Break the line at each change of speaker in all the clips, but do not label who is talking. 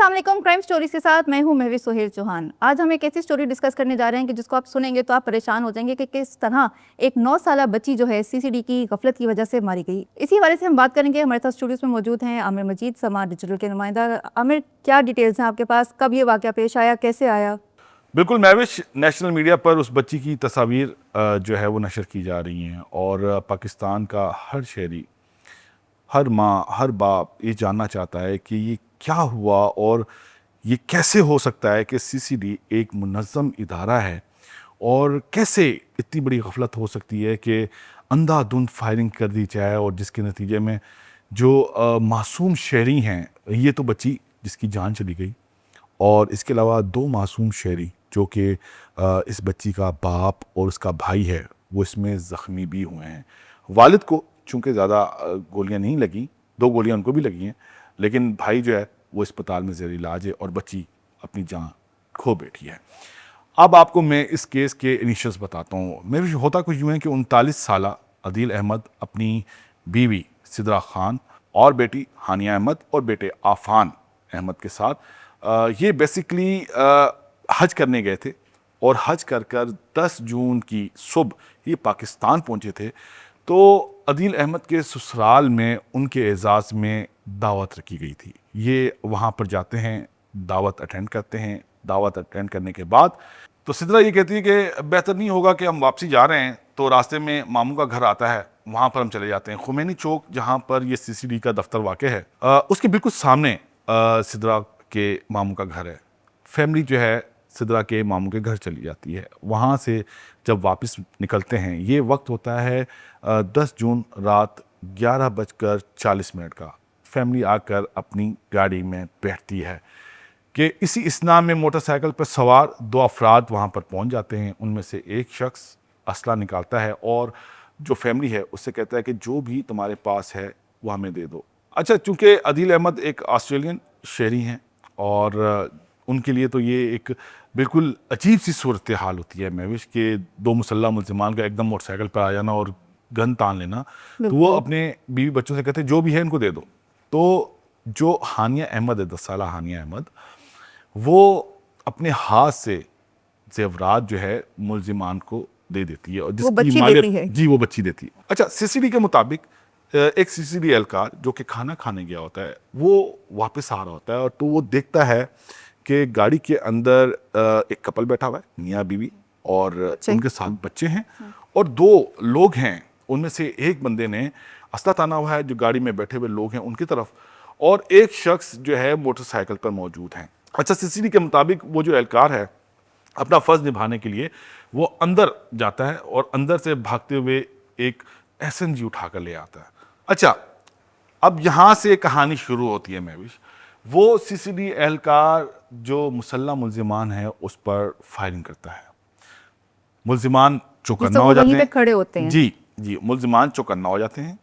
अस्सलाम वालेकुम। Crime stories के साथ मैं हूं महवी सोहेल चौहान। आज हम एक ऐसी स्टोरी डिस्कस करने जा रहे हैं कि जिसको आप सुनेंगे तो आप परेशान हो जाएंगे कि किस तरह एक 9 साला बच्ची जो है सीसीडी की गफलत की वजह से मारी गई। इसी हवाले से हम बात करेंगे। हमारे साथ स्टूडियोज में मौजूद हैं आमिर मजीद, समा डिजिटल के नुमाइंदा। आमिर, क्या डिटेल्स हैं आपके पास? कब ये वाक़या पेश आया, कैसे आया?
बिल्कुल महविश, नेशनल मीडिया पर उस बच्ची की तस्वीर जो है वो नशर की जा रही हैं और पाकिस्तान का हर शहरी, हर माँ, हर बाप ये जानना चाहता है कि ये क्या हुआ और ये कैसे हो सकता है कि सीसीडी एक मुनज़्ज़म इदारा है और कैसे इतनी बड़ी गफलत हो सकती है कि अंधाधुंध फायरिंग कर दी जाए और जिसके नतीजे में जो मासूम शहरी हैं, ये तो बच्ची जिसकी जान चली गई और इसके अलावा 2 मासूम शहरी जो कि इस बच्ची का बाप और उसका भाई है, वो इसमें ज़ख्मी भी हुए हैं। वालिद को चूँकि ज़्यादा गोलियां नहीं लगी, 2 गोलियां उनको भी लगी हैं, लेकिन भाई जो है वो अस्पताल में ज़ेर इलाज है और बच्ची अपनी जान खो बैठी है। अब आपको मैं इस केस के इनिशियल्स बताता हूँ। मैं भी होता कुछ यूँ है कि 39 साला अदील अहमद अपनी बीवी सिद्रा खान और बेटी हानिया अहमद और बेटे आफान अहमद के साथ ये बेसिकली हज करने गए थे और हज कर 10 जून की सुबह ये पाकिस्तान पहुंचे थे। तो अदील अहमद के ससुराल में उनके एजाज़ में दावत रखी गई थी। ये वहाँ पर जाते हैं, दावत अटेंड करते हैं। दावत अटेंड करने के बाद तो सिद्रा ये कहती है कि बेहतर नहीं होगा कि हम वापसी जा रहे हैं तो रास्ते में मामू का घर आता है, वहाँ पर हम चले जाते हैं। खुमैनी चौक जहाँ पर ये सीसीडी का दफ्तर वाक़ है, उसके बिल्कुल सामने सिद्रा के मामू का घर है। फैमिली जो है सिद्रा के मामू के घर चली जाती है। वहाँ से जब वापस निकलते हैं, ये वक्त होता है 10 जून रात 11:40 का। फैमिली आकर अपनी गाड़ी में बैठती है कि इसी इसना में मोटरसाइकिल पर सवार 2 अफराद वहाँ पर पहुँच जाते हैं। उनमें से एक शख्स असला निकालता है और जो फैमिली है उससे कहता है कि जो भी तुम्हारे पास है वो हमें दे दो। अच्छा, चूँकि अदील अहमद एक ऑस्ट्रेलियन शहरी हैं और उनके लिए तो ये एक बिल्कुल अजीब सी सूरत हाल होती है महविश के 2 मुसल्लह मुल्ज़िमान का एकदम मोटरसाइकिल पर आ जाना और गन तान लेना। तो वो अपने बीवी बच्चों से कहते हैं जो भी है इनको दे दो। तो जो हानिया अहमद है, 10 साला हानिया अहमद, वो अपने हाथ से जेवरात जो है मुल्ज़िमान को दे देती है और जिसकी मालियत जी वो बच्ची देती है। अच्छा, सीसीडी के मुताबिक एक सीसीडी एहलकार जो कि खाना खाने गया होता है वो वापस आ रहा होता है और तो वो देखता है कि गाड़ी के अंदर एक कपल बैठा हुआ है, मियाँ बीवी, और उनके साथ बच्चे हैं और 2 लोग हैं। उनमें से एक बंदे ने असला ताना हुआ है जो गाड़ी में बैठे हुए लोग हैं उनकी तरफ, और एक शख्स जो है मोटरसाइकिल पर मौजूद हैं। अच्छा, सीसीडी के मुताबिक वो जो एहलकार है अपना फ़र्ज़ निभाने के लिए वो अंदर जाता है और अंदर से भागते हुए एक SMG उठा कर ले आता है। अच्छा, अब यहाँ से कहानी शुरू होती है महविश। वो सीसीडी एहलकार जो मुसल्लह मुल्ज़िमान है उस पर फायरिंग करता है। मुल्ज़िमान चौकन्ना हो जाते हैं,
खड़े होते हैं।
जी, मुल्ज़िमान चौकन्ना हो जाते हैं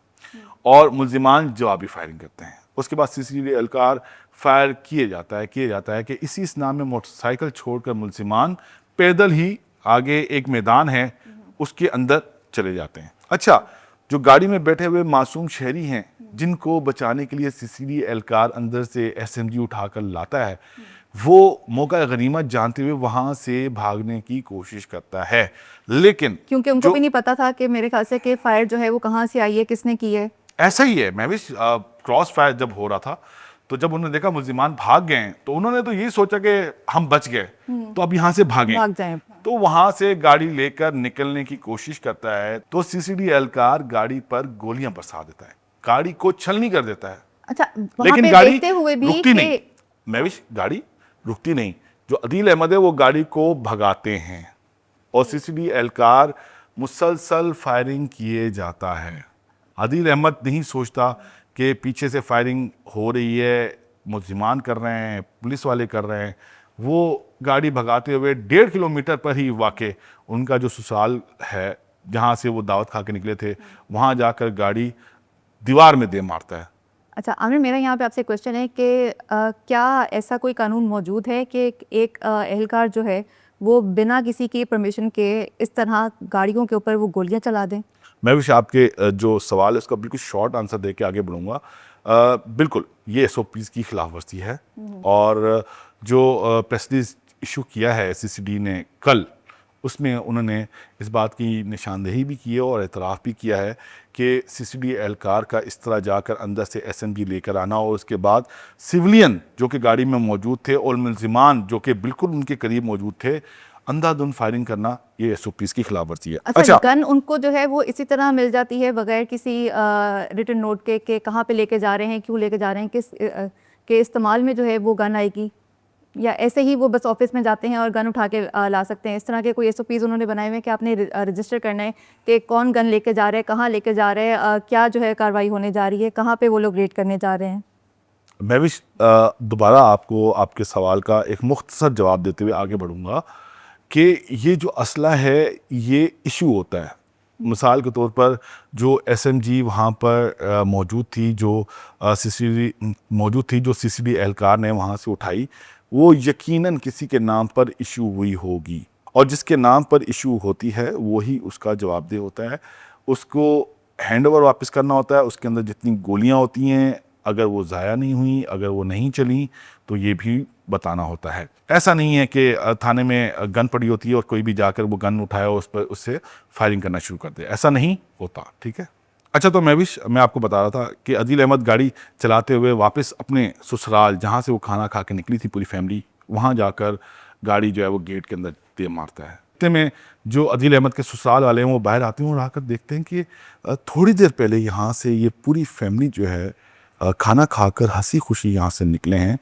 और मुल्ज़िमान जवाबी फायरिंग करते हैं। उसके बाद सीसीडी एहलकार फायर किए जाता है कि इसी इस्ना में मोटरसाइकिल छोड़कर मुल्ज़िमान पैदल ही आगे एक मैदान है उसके अंदर चले जाते हैं। अच्छा, जो गाड़ी में बैठे हुए मासूम शहरी हैं जिनको बचाने के लिए सीसीडी एहलकार अंदर से SMG उठाकर लाता है, वो मौका गनीमत जानते हुए वहां से भागने की कोशिश करता है, लेकिन
क्योंकि उनको भी नहीं पता था कि मेरे ख्याल से कि फायर जो है वो कहाँ से आई है, किसने की है।
ऐसा ही है महविश, क्रॉस फायर जब हो रहा था तो जब उन्होंने देखा मुल्ज़िमान भाग गए तो उन्होंने तो यही सोचा कि हम बच गए तो अब यहाँ से भाग
जाएं।
तो वहां से गाड़ी लेकर निकलने की कोशिश करता है तो सीसीडी एहलकार गाड़ी पर गोलियां बरसा देता है, गाड़ी को छलनी कर देता है।
अच्छा,
लेकिन गाड़ी रुकती नहीं महविश, गाड़ी रुकती नहीं। जो अदील अहमद है वो गाड़ी को भगाते हैं और सीसीडी एहलकार मुसलसल फायरिंग किए जाता है। अदील अहमद नहीं सोचता कि पीछे से फायरिंग हो रही है, मुल्ज़िमान कर रहे हैं, पुलिस वाले कर रहे हैं। वो गाड़ी भगाते हुए 1.5 किलोमीटर पर ही वाक़े उनका जो ससुराल है जहाँ से वो दावत खा के निकले थे, वहाँ जाकर गाड़ी दीवार में दे मारता है।
अच्छा आमिर, मेरा यहाँ पे आपसे क्वेश्चन है कि क्या ऐसा कोई कानून मौजूद है कि एक एहलकार जो है वो बिना किसी की परमिशन के इस तरह गाड़ियों के ऊपर वो गोलियां चला दें?
मैं भी आपके जो सवाल है उसका बिल्कुल शॉर्ट आंसर दे के आगे बढ़ूंगा। बिल्कुल ये एसओपीज़ की खिलाफ वर्जी है। और जो प्रेस रिलीज इशू किया है सीसीडी ने कल, उसमें उन्होंने इस बात की निशानदेही भी की है और एतराफ़ भी किया है कि सीसीडी एहलकार का इस तरह जाकर अंदर से एसएमजी लेकर आना और उसके बाद सिविलियन जो कि गाड़ी में मौजूद थे और मुलजिमान जो कि बिल्कुल उनके करीब मौजूद थे, अंधाधुंध फायरिंग करना, ये एसओपीज़ की खिलाफ वर्जी है।
अच्छा, गन उनको जो है वो इसी तरह मिल जाती है बगैर किसी रिटन नोट के कहाँ पे लेके जा रहे हैं, क्यों लेके जा रहे हैं, किस के इस्तेमाल में जो है वो गन आएगी, या ऐसे ही वो बस ऑफिस में जाते हैं और गन उठा के ला सकते हैं? इस तरह के कोई एसओपीज़ उन्होंने बनाए हुए हैं कि आपने रजिस्टर करना है कि कौन गन लेके जा रहे हैं, कहाँ लेके जा रहे हैं, क्या जो है कार्रवाई होने जा रही है, कहाँ पे वो लोग रेड करने जा रहे हैं?
मैं भी दोबारा आपको आपके सवाल का एक मुख्तसर जवाब देते हुए आगे बढ़ूंगा कि ये जो असला है ये इशू होता है। मिसाल के तौर पर जो एसएमजी वहाँ पर मौजूद थी, जो सीसीडी मौजूद थी, जो सीसीडी एहलकार ने वहाँ से उठाई, वो यकीनन किसी के नाम पर इशू हुई होगी और जिसके नाम पर इशू होती है वही उसका जवाबदेह होता है। उसको हैंडओवर वापस करना होता है। उसके अंदर जितनी गोलियां होती हैं, अगर वो ज़ाया नहीं हुई, अगर वो नहीं चली, तो ये भी बताना होता है। ऐसा नहीं है कि थाने में गन पड़ी होती है और कोई भी जाकर वो गन उठाया और उस पर उससे फायरिंग करना शुरू कर दे, ऐसा नहीं होता। ठीक है। अच्छा, तो मैं आपको बता रहा था कि अदील अहमद गाड़ी चलाते हुए वापस अपने ससुराल, जहाँ से वो खाना खा के निकली थी पूरी फैमिली, वहाँ जाकर गाड़ी जो है वो गेट के अंदर दे मारता है। इतने में जो अदील अहमद के ससुराल वाले हैं वो बाहर आते हैं और आकर देखते हैं कि थोड़ी देर पहले यहाँ से ये पूरी फैमिली जो है खाना खाकर हंसी खुशी यहाँ से निकले हैं।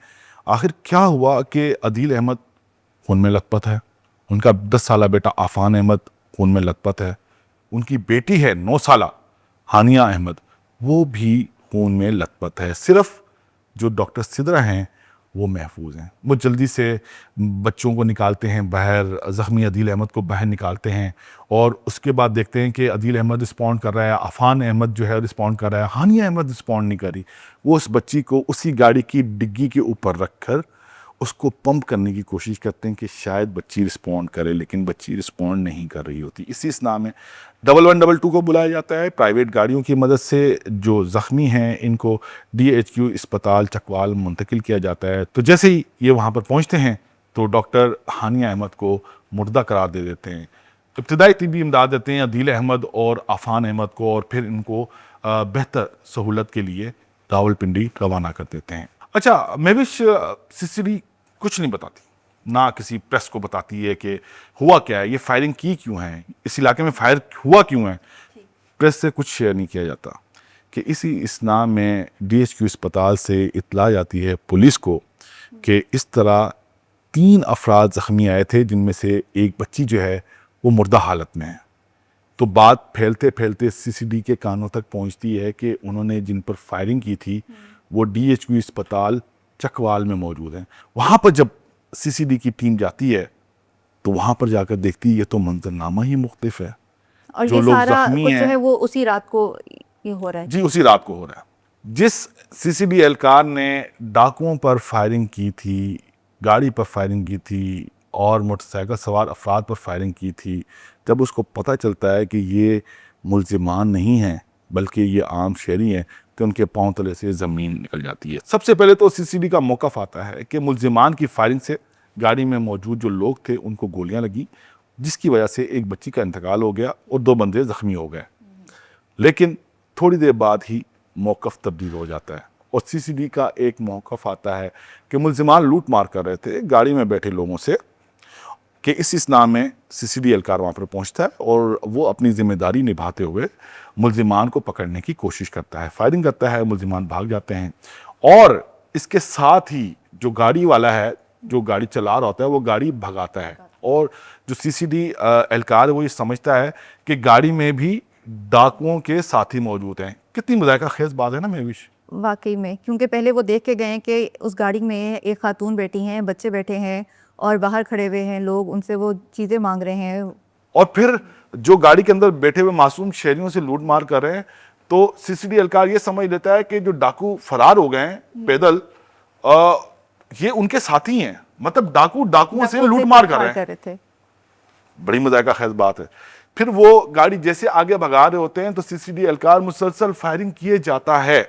आखिर क्या हुआ कि अदील अहमद खून में लथपथ है, उनका 10 साला बेटा आफान अहमद खून में लथपथ है, उनकी बेटी है 9 साला हानिया अहमद, वो भी खून में लथपथ है। सिर्फ जो डॉक्टर सिदरा हैं वो महफूज हैं। वो जल्दी से बच्चों को निकालते हैं बाहर, ज़ख्मी अदील अहमद को बाहर निकालते हैं और उसके बाद देखते हैं कि अदील अहमद रिस्पॉन्ड कर रहा है, आफान अहमद जो है रिस्पॉन्ड कर रहा है, हानिया अहमद रिस्पॉन्ड नहीं कर रही। वो उस बच्ची को उसी गाड़ी की डिग्गी के ऊपर रखकर उसको पंप करने की कोशिश करते हैं कि शायद बच्ची रिस्पॉन्ड करे, लेकिन बच्ची रिस्पॉन्ड नहीं कर रही होती। इसी स्ना में 1122 को बुलाया जाता है। प्राइवेट गाड़ियों की मदद से जो ज़ख्मी हैं इनको DHQ अस्पताल चकवाल मुंतकिल किया जाता है। तो जैसे ही ये वहाँ पर पहुँचते हैं तो डॉक्टर हानिया अहमद को मुर्दा करार दे देते हैं। इब्तदाई तिब्बी इमदाद देते हैं अदील अहमद और आफान अहमद को और फिर इनको बेहतर सहूलत के लिए रावलपिंडी रवाना कर देते हैं। अच्छा, महविश, सीसीडी कुछ नहीं बताती, ना किसी प्रेस को बताती है कि हुआ क्या है, ये फायरिंग की क्यों है, इस इलाके में फायर हुआ क्यों है। प्रेस से कुछ शेयर नहीं किया जाता कि इसी इसना में DHQ अस्पताल से इत्तला जाती है पुलिस को कि इस तरह 3 अफराद ज़ख्मी आए थे, जिनमें से एक बच्ची जो है वो मुर्दा हालत में है। तो बात फैलते फैलते सीसीडी के कानों तक पहुंचती है कि उन्होंने जिन पर फायरिंग की थी वो DHQ अस्पताल चकवाल में मौजूद हैं। वहाँ पर जब सीसीडी की टीम जाती है तो वहाँ पर जाकर देखती है ये तो मंजरनामा ही मुख्तलिफ है।
और
जो
ये
लोग
सारा
जख्मी
कुछ जो
हैं,
है वो उसी रात को ये हो रहा है।
जी उसी रात को हो रहा है। जिस सीसीडी एहलकार ने डाकुओं पर फायरिंग की थी, गाड़ी पर फायरिंग की थी और मोटरसाइकिल सवार अफराद पर फायरिंग की थी, जब उसको पता चलता है कि ये मुल्जिमान नहीं हैं बल्कि ये आम शहरी हैं, तो उनके पांव तले से ज़मीन निकल जाती है। सबसे पहले तो सीसीडी का मौक़िफ़ आता है कि मुल्जिमान की फायरिंग से गाड़ी में मौजूद जो लोग थे उनको गोलियां लगी, जिसकी वजह से एक बच्ची का इंतकाल हो गया और 2 बंदे ज़ख्मी हो गए। लेकिन थोड़ी देर बाद ही मौक़िफ़ तब्दील हो जाता है और सीसीडी का एक मौक़िफ़ आता है कि मुल्जिमान लूट मार कर रहे थे गाड़ी में बैठे लोगों से, कि इस इसना में सीसीडी एहलकार वहाँ पर पहुँचता है और वो अपनी ज़िम्मेदारी निभाते हुए मुल्जिमान को पकड़ने की कोशिश करता है, फायरिंग करता है, मुल्जिमान भाग जाते हैं। और इसके साथ ही जो गाड़ी वाला है, जो गाड़ी चला रहा होता है, वो गाड़ी भगाता है और जो सीसीडी एहलकार है वो ये समझता है कि गाड़ी में भी डाकुओं के साथी मौजूद हैं। कितनी मुज़ाहिका खेज़ बात है ना महविश।
वाकई में, क्योंकि पहले वो देख के गए हैं कि उस गाड़ी में एक खातून बैठी हैं, बच्चे बैठे हैं और बाहर खड़े हुए हैं लोग, उनसे वो चीज़ें मांग रहे हैं। और
फिर जो गाड़ी के अंदर बैठे हुए मासूम शहरियों से लूट मार कर रहे हैं, तो सीसीडी एहलकार ये समझ लेता है कि जो डाकू फरार हो गए हैं पैदल, ये उनके साथी हैं, मतलब डाकुओं से लूट मार कर रहे थे। बड़ी मज़ाहिका खेज़ बात है। फिर वो गाड़ी जैसे आगे भगा रहे होते हैं तो सीसीडी एहलकार मुसलसल फायरिंग किए जाता है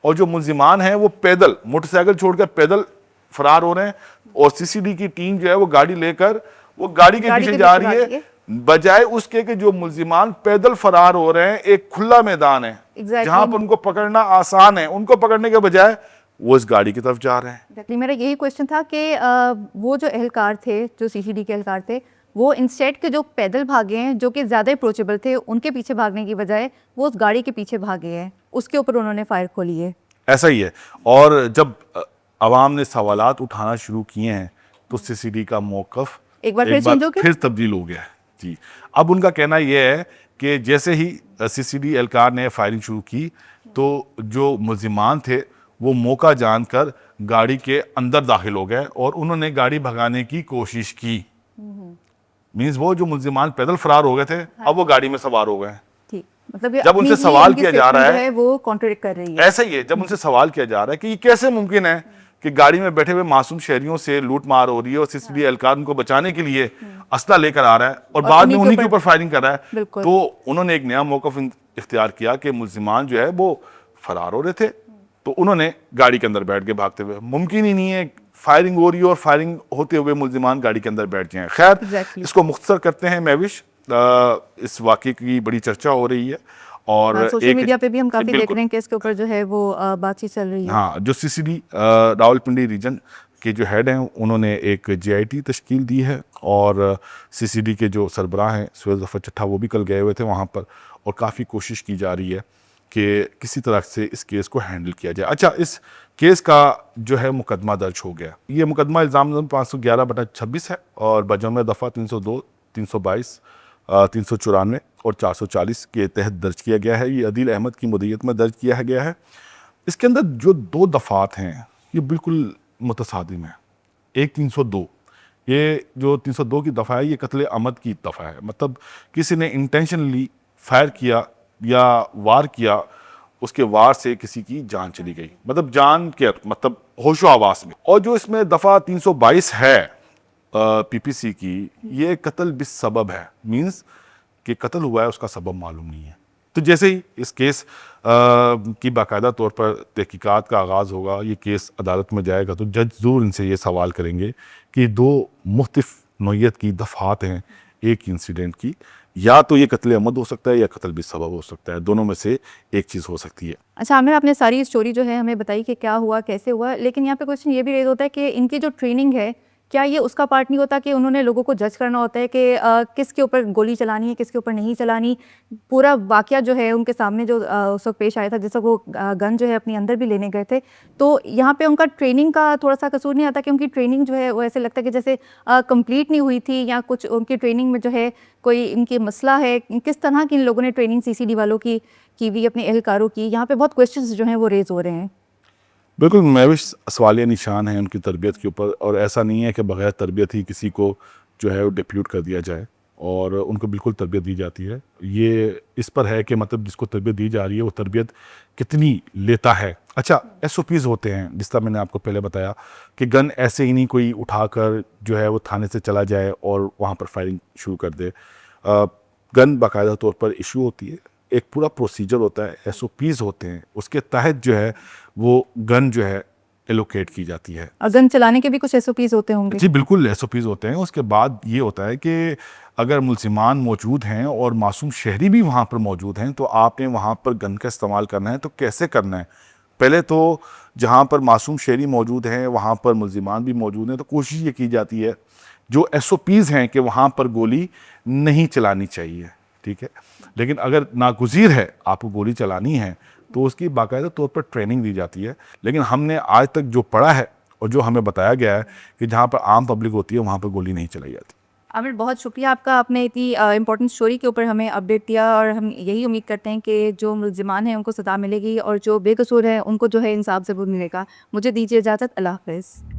और जो मुलजिमान हैं वो पैदल मोटरसाइकिल छोड़कर पैदल फरार हो रहे हैं, और सीसीडी की टीम जो है वो गाड़ी लेकर वो गाड़ी के पीछे जा रही है, बजाय उसके कि जो मुलजिमान पैदल फरार हो रहे हैं। एक खुला मैदान है जहां पर उनको पकड़ना आसान है, उनको पकड़ने के बजाय वो इस गाड़ी की तरफ जा रहे हैं।
Exactly, मेरा यही क्वेश्चन था कि वो जो एहलकार थे, जो सीसीडी के एहलकार थे, वो इंस्टेड के जो पैदल भागे हैं, जो कि ज़्यादा अप्रोचेबल थे, उनके पीछे भागने की बजाय वो उस गाड़ी के पीछे भागे हैं, उसके ऊपर उन्होंने फायर खोली है।
ऐसा ही है। और जब अवाम ने सवालात उठाना शुरू किए हैं तो सीसीडी का मौक़िफ़
एक बार फिर
तब्दील हो गया है जी। अब उनका कहना यह है कि जैसे ही सीसीडी एहलकार ने फायरिंग शुरू की तो जो मुलजिमान थे वो मौका जानकर गाड़ी के अंदर दाखिल हो गए और उन्होंने गाड़ी भगाने की कोशिश की। मींस वो जो मुलजिमान पैदल फरार हो गए थे, अब वो गाड़ी में सवार हो गए।
ठीक, मतलब
जब उनसे सवाल किया जा रहा है
वो कॉन्ट्रडिक्ट कर रही है।
ऐसा ही है, जब उनसे सवाल किया जा रहा है कि ये कैसे मुमकिन है कि गाड़ी में बैठे हुए मासूम शहरियों से लूट मार हो रही है और सीसीडी एहलकार उनको बचाने के लिए असला लेकर आ रहा है और बाद में उन्हीं के ऊपर फायरिंग कर रहा है। तो उन्होंने एक नया मौक़िफ़ इख्तियार किया कि मुलजिमान जो है वो फरार हो रहे थे, तो उन्होंने गाड़ी के अंदर बैठ के भागते हुए, मुमकिन ही नहीं है फायरिंग हो रही है और फायरिंग होते हुए मुलजिमान गाड़ी के अंदर बैठ जाएं। खैर, इसको मुख्तसर करते हैं महविश, इस वाक़े की बड़ी चर्चा हो रही है और
सोशल मीडिया पे भी हम काफ़ी देख रहे हैं कि इसके ऊपर जो है वो बातचीत चल रही है।
हाँ, जो सीसीडी रावलपिंडी रीजन के जो हेड हैं उन्होंने एक JIT तश्कील दी है और सीसीडी के जो सरबराह हैं सुहेल ज़फ़र चट्ठा वो भी कल गए हुए थे वहाँ पर, और काफ़ी कोशिश की जा रही है कि किसी तरह से इस केस को हैंडल किया जाए। अच्छा, इस केस का जो है मुकदमा दर्ज हो गया। ये मुकदमा इल्ज़ाम 511/26 है और बजम दफ़ा 302, 322, 394 और 440 के तहत दर्ज किया गया है। ये अदील अहमद की मुद्दत में दर्ज किया गया है। इसके अंदर जो 2 दफ़ात हैं ये बिल्कुल मुतसादिम है। एक 302, ये जो 302 की दफ़ा है ये कत्ल अमद की दफ़ा है, मतलब किसी ने इंटेंशनली फायर किया या वार किया, उसके वार से किसी की जान चली गई, मतलब जान के मतलब होशो हवास में। और जो इसमें दफ़ा 322 है PPC की, ये कत्ल बिस सबब है, मीन्स कि कत्ल हुआ है उसका सबब मालूम नहीं है। तो जैसे ही इस केस की बाकायदा तौर पर तहकीकात का आगाज़ होगा, ये केस अदालत में जाएगा, तो जज ज़रूर इनसे ये सवाल करेंगे कि 2 मुख्तलिफ नौइयत की दफ़ात हैं एक इंसिडेंट की, या तो ये कत्ल अमद हो सकता है या कत्ल बिस सबब हो सकता है, दोनों में से एक चीज़ हो सकती है।
अच्छा आमिर, आपने सारी स्टोरी जो है हमें बताई कि क्या हुआ, कैसे हुआ, लेकिन यहाँ पे क्वेश्चन ये भी रेज होता है कि इनकी जो ट्रेनिंग है, क्या ये उसका पार्ट नहीं होता कि उन्होंने लोगों को जज करना होता है कि किसके ऊपर गोली चलानी है, किसके ऊपर नहीं चलानी। पूरा वाकया जो है उनके सामने जो उस वक्त पेश आया था, जिस वक्त वो गन जो है अपनी अंदर भी लेने गए थे, तो यहाँ पे उनका ट्रेनिंग का थोड़ा सा कसूर नहीं आता कि उनकी ट्रेनिंग जो है वो ऐसे लगता है कि जैसे कंप्लीट नहीं हुई थी, या कुछ उनकी ट्रेनिंग में जो है कोई इनकी मसला है। किस तरह की इन लोगों ने ट्रेनिंग सीसीडी वालों की भी, अपने एहलकारों की, यहाँ पे बहुत क्वेश्चंस जो हैं वो रेज हो रहे हैं।
बिल्कुल महविश, सवालिया निशान है उनकी तरबियत के ऊपर, और ऐसा नहीं है कि बग़ैर तरबियत ही किसी को जो है वो डिप्यूट कर दिया जाए, और उनको बिल्कुल तरबियत दी जाती है। ये इस पर है कि मतलब जिसको तरबियत दी जा रही है वो तरबियत कितनी लेता है। अच्छा, SOPs होते हैं, जिस तरह मैंने आपको पहले बताया कि गन ऐसे ही नहीं कोई उठाकर जो है वो थाने से चला जाए और वहाँ पर फायरिंग शुरू कर दे। गन बाकायदा तौर पर इशू होती है, एक पूरा प्रोसीजर होता है, SOPs होते हैं, उसके तहत जो है वो गन जो है एलोकेट की जाती है।
और गन चलाने के भी कुछ SOPs होते होंगे?
जी बिल्कुल, SOPs होते हैं। उसके बाद ये होता है कि अगर मुलजिमान मौजूद हैं और मासूम शहरी भी वहाँ पर मौजूद हैं, तो आपने वहाँ पर गन का इस्तेमाल करना है, तो कैसे करना है? पहले तो जहाँ पर मासूम शहरी मौजूद हैं वहाँ पर मुलजिमान भी मौजूद हैं, तो कोशिश ये की जाती है, जो SOPs हैं कि वहाँ पर गोली नहीं चलानी चाहिए, ठीक है। लेकिन अगर नागुज़ीर है, आपको गोली चलानी है, तो उसकी बाकायदा तौर पर ट्रेनिंग दी जाती है। लेकिन हमने आज तक जो पढ़ा है और जो हमें बताया गया है कि जहाँ पर आम पब्लिक होती है वहाँ पर गोली नहीं चलाई जाती।
आमिर, बहुत शुक्रिया आपका, आपने इतनी इंपॉर्टेंट स्टोरी के ऊपर हमें अपडेट दिया, और हम यही उम्मीद करते हैं कि जो मुलजिमान हैं उनको सज़ा मिलेगी और जो बेकसूर है उनको जो है इंसाफ ज़रूर मिलेगा। मुझे दीजिए इजाज़त, अल्लाह हाफ़िज़।